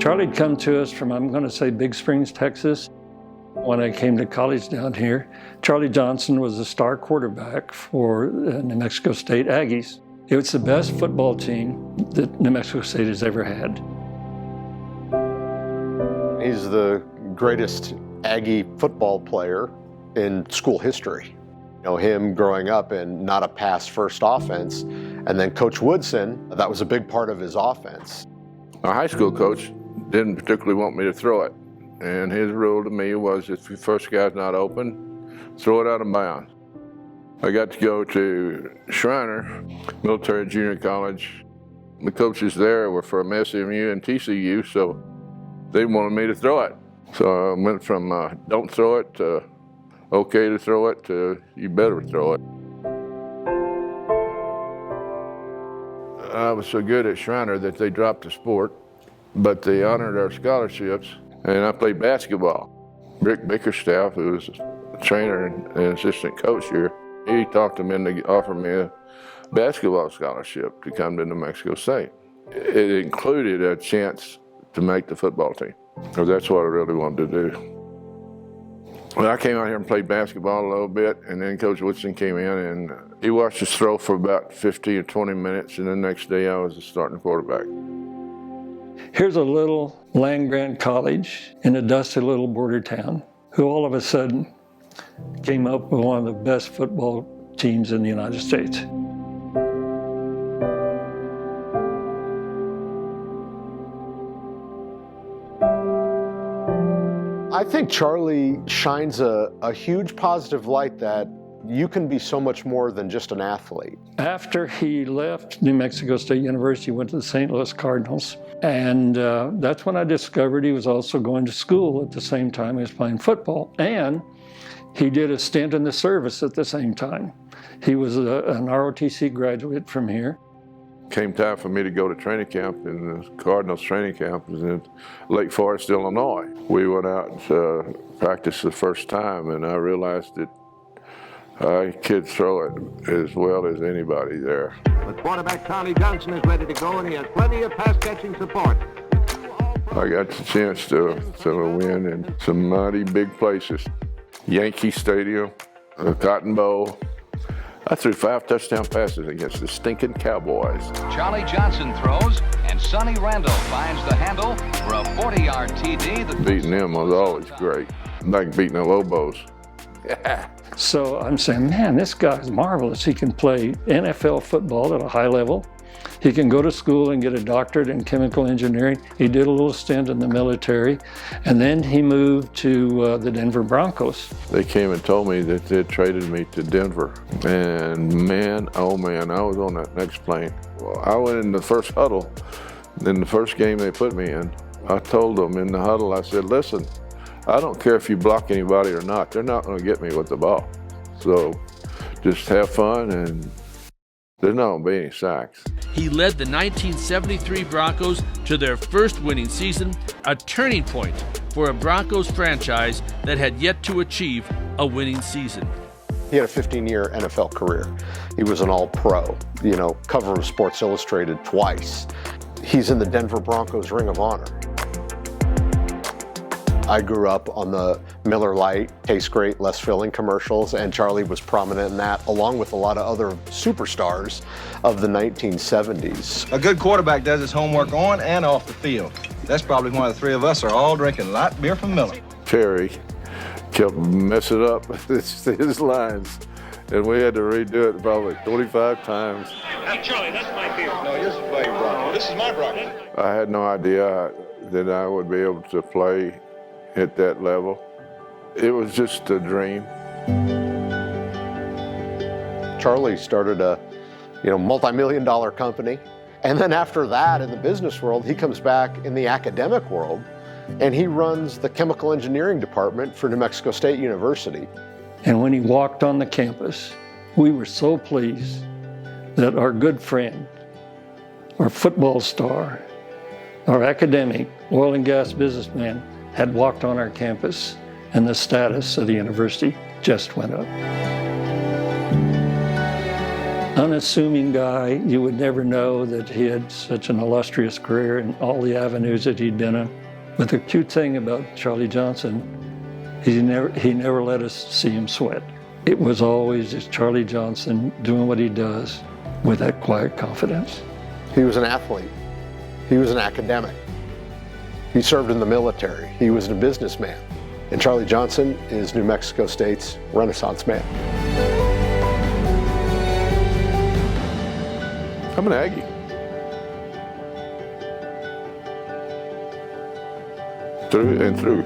Charley'd come to us from, I'm going to say, Big Springs, Texas. When I came to college down here, Charley Johnson was the star quarterback for New Mexico State Aggies. It was the best football team that New Mexico State has ever had. He's the greatest Aggie football player in school history. You know, him growing up in not a pass-first offense, and then Coach Woodson, that was a big part of his offense. Our high school coach didn't particularly want me to throw it. And his rule to me was if the first guy's not open, throw it out of bounds. I got to go to Shriner Military Junior College. The coaches there were from SMU and TCU, so they wanted me to throw it. So I went from don't throw it to okay to throw it to you better throw it. I was so good at Shriner that they dropped the sport, but they honored our scholarships, and I played basketball. Rick Bickerstaff, who was a trainer and assistant coach here, he talked them into offering me a basketball scholarship to come to New Mexico State. It included a chance to make the football team, because that's what I really wanted to do. Well, I came out here and played basketball a little bit, and then Coach Woodson came in and he watched us throw for about 15 or 20 minutes, and the next day I was the starting quarterback. Here's a little land-grant college in a dusty little border town who all of a sudden came up with one of the best football teams in the United States. I think Charley shines a huge positive light that you can be so much more than just an athlete. After he left New Mexico State University, he went to the St. Louis Cardinals. And that's when I discovered he was also going to school at the same time he was playing football. And he did a stint in the service at the same time. He was an ROTC graduate from here. Came time for me to go to training camp, and the Cardinals training camp was in Lake Forest, Illinois. We went out to practice the first time, and I realized that I could throw it as well as anybody there. The quarterback Charley Johnson is ready to go, and he has plenty of pass-catching support. I got the chance to win in some mighty big places. Yankee Stadium, the Cotton Bowl. I threw 5 touchdown passes against the stinking Cowboys. Charley Johnson throws, and Sonny Randall finds the handle for a 40-yard TD. Beating them was always great. Like beating the Lobos. So I'm saying, man, this guy's marvelous. He can play NFL football at a high level. He can go to school and get a doctorate in chemical engineering. He did a little stint in the military, and then he moved to the Denver Broncos. They came and told me that they traded me to Denver. And man, oh man, I was on that next plane. Well, I went in the first huddle. In the first game they put me in, I told them in the huddle, I said, listen, I don't care if you block anybody or not. They're not going to get me with the ball. So just have fun, and there's not going to be any sacks. He led the 1973 Broncos to their first winning season, a turning point for a Broncos franchise that had yet to achieve a winning season. He had a 15-year NFL career. He was an all-pro, cover of Sports Illustrated twice. He's in the Denver Broncos Ring of Honor. I grew up on the Miller Lite, Tastes Great, Less Filling commercials, and Charley was prominent in that, along with a lot of other superstars of the 1970s. A good quarterback does his homework on and off the field. That's probably why the three of us are all drinking light beer from Miller. Terry kept messing up his lines, and we had to redo it probably 25 times. Hey, Charley, that's my beer. No, yours is my Bronco. This is my Bronco. I had no idea that I would be able to play at that level. It was just a dream. Charley started a multi-million-dollar company, and then after that in the business world, he comes back in the academic world, and he runs the chemical engineering department for New Mexico State University. And when he walked on the campus, we were so pleased that our good friend, our football star, our academic, oil and gas businessman, had walked on our campus, and the status of the university just went up. unassuming guy. You would never know that he had such an illustrious career in all the avenues that he'd been in. But the cute thing about Charlie Johnson, he never let us see him sweat. It was always just Charlie Johnson doing what he does with that quiet confidence. He was an athlete. He was an academic. He served in the military. He was a businessman. And Charlie Johnson is New Mexico State's Renaissance man. I'm an Aggie. Through and through.